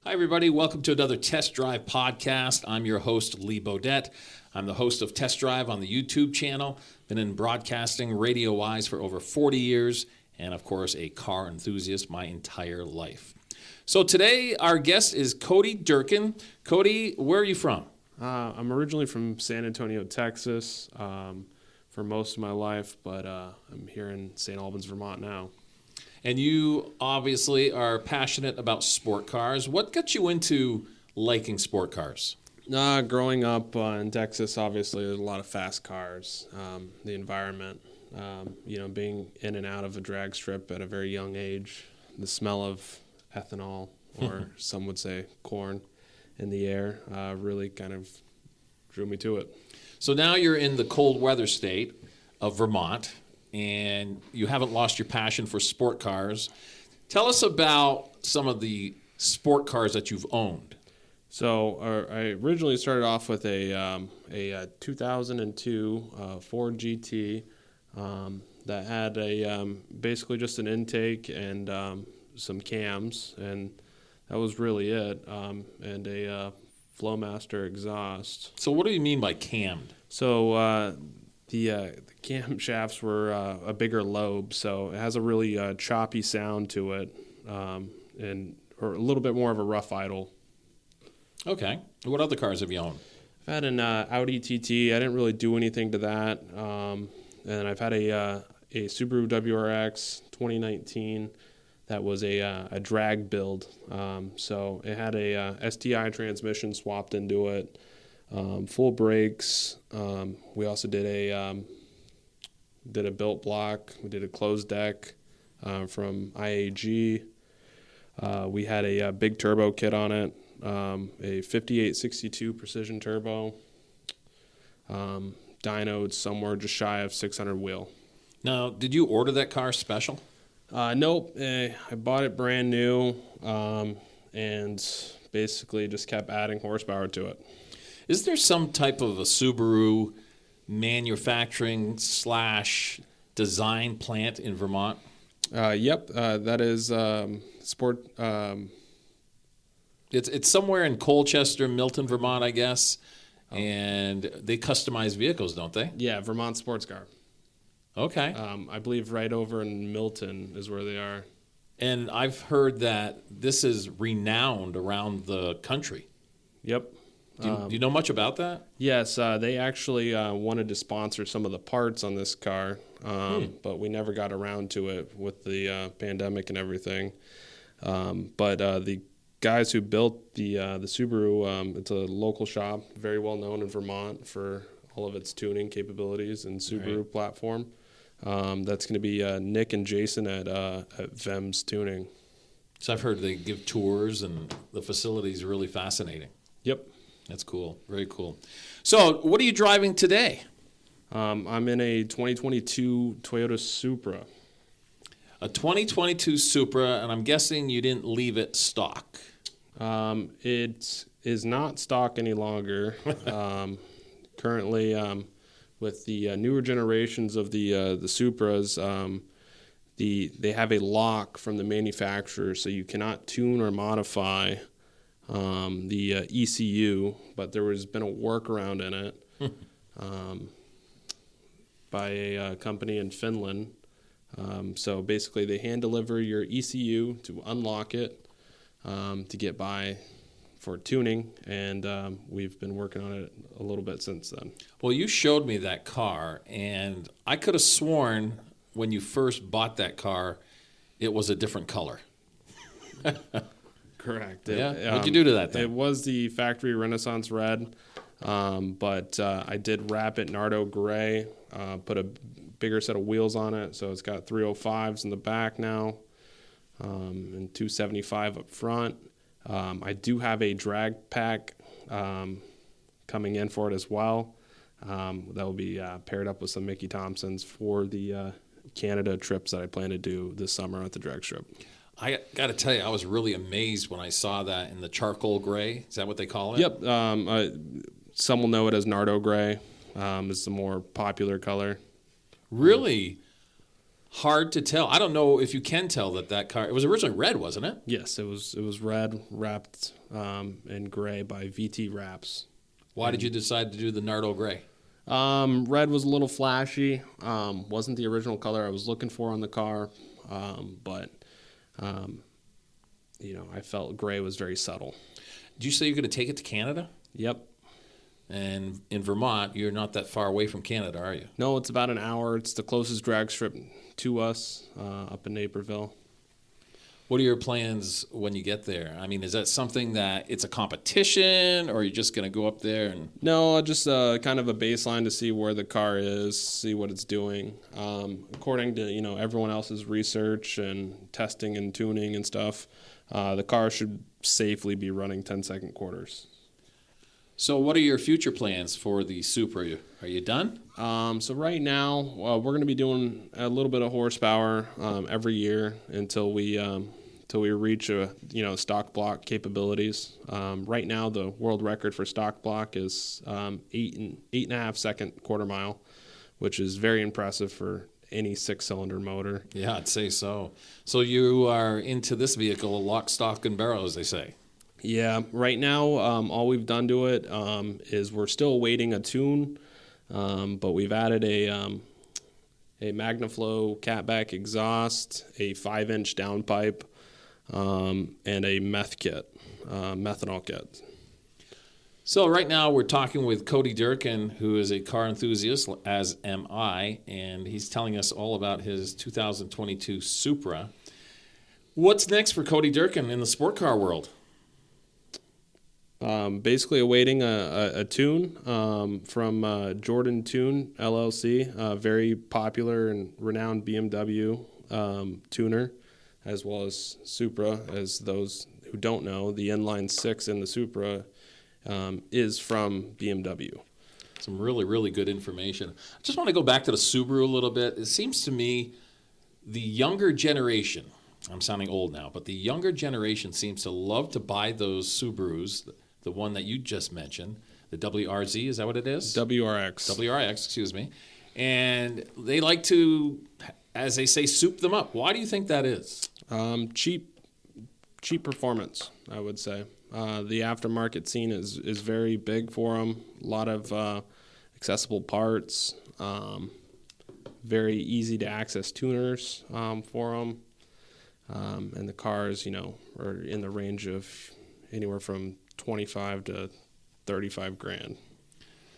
Hi, everybody. Welcome to another Test Drive podcast. I'm your host, Lee Bodette. I'm the host of Test Drive on the YouTube channel. Been in broadcasting radio-wise for over 40 years, and of course, a car enthusiast my entire life. So today, our guest is Cody Durkin. Cody, where are you from? I'm originally from San Antonio, Texas, for most of my life, but I'm here in St. Albans, Vermont now. And you obviously are passionate about sport cars. What got you into liking sport cars? Growing up in Texas, obviously, there's a lot of fast cars. The environment, being in and out of a drag strip at a very young age, the smell of ethanol, or some would say corn, in the air really kind of drew me to it. So now you're in the cold weather state of Vermont, and you haven't lost your passion for sport cars. Tell us about some of the sport cars that you've owned. So I originally started off with a 2002 Ford GT that had basically just an intake and some cams, and that was really it, and a Flowmaster exhaust. So what do you mean by cammed? So the camshafts were a bigger lobe, so it has a really choppy sound to it, or a little bit more of a rough idle. Okay. What other cars have you owned? I've had an Audi TT. I didn't really do anything to that. And I've had a Subaru WRX 2019 that was a drag build. So it had a STI transmission swapped into it, full brakes. We also did a built block. We did a closed deck from IAG. We had a big turbo kit on it. A 5862 precision turbo, dynoed somewhere just shy of 600 wheel. Now, did you order that car special? Nope. I bought it brand new and basically just kept adding horsepower to it. Is there some type of a Subaru manufacturing / design plant in Vermont? Yep. That is sport. It's somewhere in Colchester, Milton, Vermont, I guess. And they customize vehicles, don't they? Yeah, Vermont Sports Car. Okay. I believe right over in Milton is where they are. And I've heard that this is renowned around the country. Yep. Do you know much about that? Yes, they actually wanted to sponsor some of the parts on this car, but we never got around to it with the pandemic and everything. But the guys who built the Subaru, it's a local shop, very well known in Vermont for all of its tuning capabilities and Subaru platform. That's going to be Nick and Jason at VEMS Tuning. So I've heard they give tours, and the facility is really fascinating. Yep. That's cool. Very cool. So what are you driving today? I'm in a 2022 Toyota Supra. A 2022 Supra, and I'm guessing you didn't leave it stock. It is not stock any longer. Currently, with the newer generations of the Supras, they have a lock from the manufacturer, so you cannot tune or modify the ECU, but there has been a workaround in it by a company in Finland. So basically, they hand deliver your ECU to unlock it to get by for tuning, and we've been working on it a little bit since then. Well, you showed me that car, and I could have sworn when you first bought that car, it was a different color. Correct. Yeah. What'd you do to that thing? It was the factory Renaissance Red, but I did wrap it Nardo Gray, put a bigger set of wheels on it, so it's got 305s in the back now, and 275 up front. I do have a drag pack coming in for it as well. That will be paired up with some Mickey Thompsons for the Canada trips that I plan to do this summer at the drag strip. I got to tell you, I was really amazed when I saw that in the charcoal gray. Is that what they call it? Yep. Some will know it as Nardo Gray. It's the more popular color. Really? hard to tell. I don't know if you can tell that car. It was originally red, wasn't it? Yes, it was red, wrapped in gray by VT Wraps. Why did you decide to do the Nardo gray? Red was a little flashy. Wasn't the original color I was looking for on the car, but I felt gray was very subtle. Did you say you're going to take it to Canada? Yep. And in Vermont, you're not that far away from Canada, are you? No, it's about an hour. It's the closest drag strip to us, up in Naperville. What are your plans when you get there? I mean, is that something that it's a competition, or are you just going to go up there and... No, just kind of a baseline to see where the car is, see what it's doing. According to, everyone else's research and testing and tuning and stuff, the car should safely be running 10-second quarters. So what are your future plans for the Supra? Are you done? So right now, we're going to be doing a little bit of horsepower every year until we reach stock block capabilities. Right now, the world record for stock block is 8.5 second quarter mile, which is very impressive for any 6-cylinder motor. Yeah, I'd say so. So you are into this vehicle, lock, stock, and barrel, as they say. Yeah, right now, all we've done to it is we're still awaiting a tune, but we've added a MagnaFlow catback exhaust, a 5-inch downpipe, and a methanol kit. So right now we're talking with Cody Durkin, who is a car enthusiast, as am I, and he's telling us all about his 2022 Supra. What's next for Cody Durkin in the sport car world? Basically awaiting a tune from Jordan Tune LLC, a very popular and renowned BMW tuner, as well as Supra. As those who don't know, the inline 6 in the Supra is from BMW. Some really, really good information. I just want to go back to the Subaru a little bit. It seems to me the younger generation, I'm sounding old now, but the younger generation seems to love to buy those Subarus. The one that you just mentioned, the WRZ, is that what it is? WRX. WRX, excuse me. And they like to, as they say, soup them up. Why do you think that is? Cheap performance, I would say. The aftermarket scene is very big for them. A lot of accessible parts, very easy to access tuners for them. And the cars, are in the range of anywhere from 25 to 35 grand.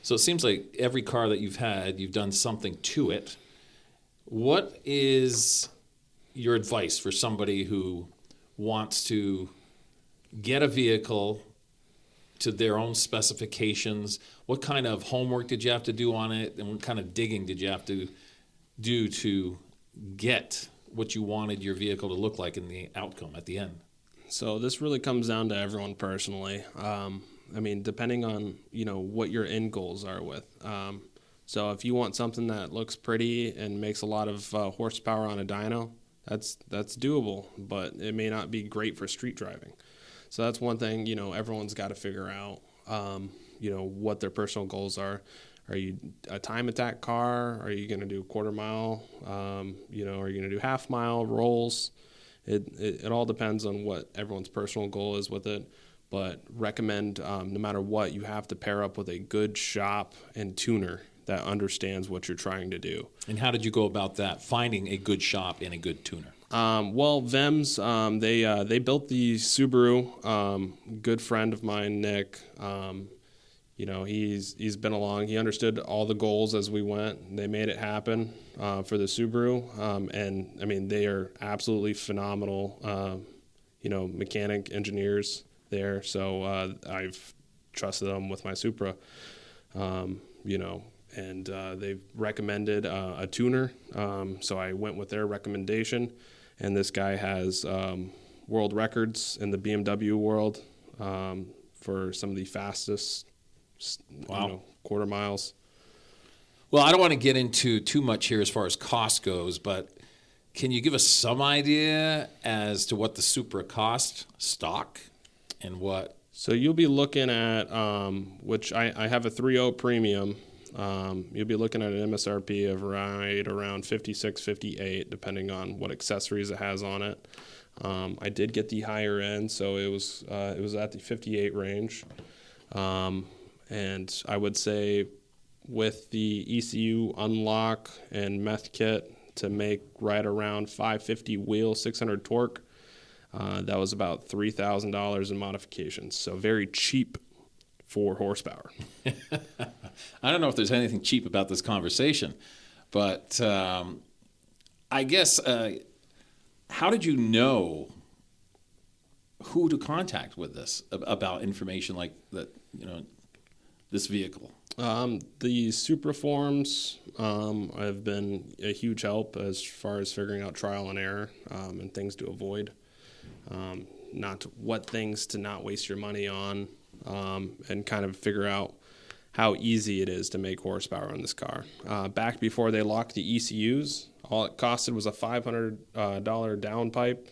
So it seems like every car that you've had, you've done something to it. What is your advice for somebody who wants to get a vehicle to their own specifications? What kind of homework did you have to do on it, and what kind of digging did you have to do to get what you wanted your vehicle to look like in the outcome at the end? So this really comes down to everyone personally. Depending on, what your end goals are with. So if you want something that looks pretty and makes a lot of horsepower on a dyno, that's doable, but it may not be great for street driving. So that's one thing, everyone's got to figure out, what their personal goals are. Are you a time attack car? Are you going to do quarter mile? Are you going to do half mile rolls? It all depends on what everyone's personal goal is with it, but recommend no matter what, you have to pair up with a good shop and tuner that understands what you're trying to do. And how did you go about that, finding a good shop and a good tuner? Vems, they built the Subaru. Good friend of mine, Nick, he's been along. He understood all the goals as we went. They made it happen for the Subaru. They are absolutely phenomenal, mechanic engineers there. So I've trusted them with my Supra, and they've recommended a tuner. So I went with their recommendation. And this guy has world records in the BMW world for some of the fastest quarter miles. Well, I don't want to get into too much here as far as cost goes, but can you give us some idea as to what the Supra cost stock and what? So you'll be looking at, which I have a 3.0 premium, You'll be looking at an MSRP of right around 56, 58, depending on what accessories it has on it. I did get the higher end, so it was at the 58 range. And I would say with the ECU unlock and meth kit to make right around 550 wheel, 600 torque, that was about $3,000 in modifications. So very cheap for horsepower. I don't know if there's anything cheap about this conversation, but I guess how did you know who to contact with this about information like that? This vehicle. The Supra forums have been a huge help as far as figuring out trial and error and things to avoid, what things to not waste your money on, and kind of figure out how easy it is to make horsepower on this car. Back before they locked the ECUs, all it costed was a $500 downpipe,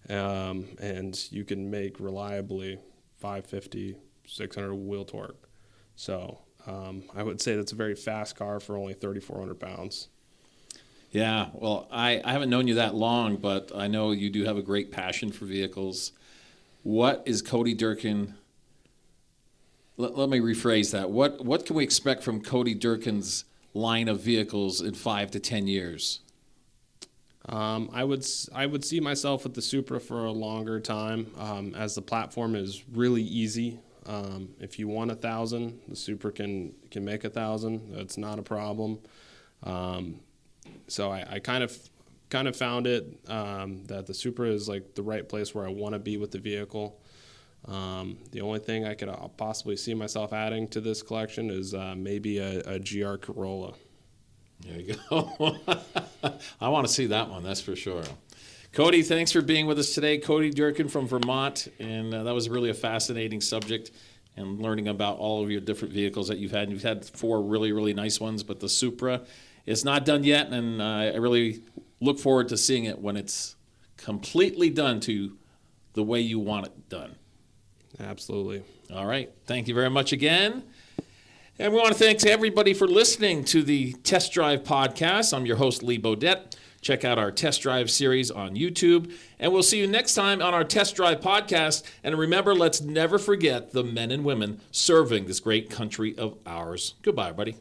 and you can make reliably 550, 600 wheel torque. So I would say that's a very fast car for only 3,400 pounds. Yeah, well, I haven't known you that long, but I know you do have a great passion for vehicles. What is Cody Durkin? Let me rephrase that. What can we expect from Cody Durkin's line of vehicles in 5 to 10 years? I would see myself with the Supra for a longer time, as the platform is really easy. If you want 1,000, the Supra can make 1,000. That's not a problem. So I kind of found it that the Supra is like the right place where I want to be with the vehicle. The only thing I could possibly see myself adding to this collection is maybe a GR Corolla. There you go. I want to see that one, that's for sure. Cody, thanks for being with us today. Cody Durkin from Vermont, and that was really a fascinating subject and learning about all of your different vehicles that you've had. You've had 4 really, really nice ones, but the Supra is not done yet, and I really look forward to seeing it when it's completely done to the way you want it done. Absolutely. All right. Thank you very much again. And we want to thank everybody for listening to the Test Drive podcast. I'm your host, Lee Bodette. Check out our Test Drive series on YouTube. And we'll see you next time on our Test Drive podcast. And remember, let's never forget the men and women serving this great country of ours. Goodbye, everybody.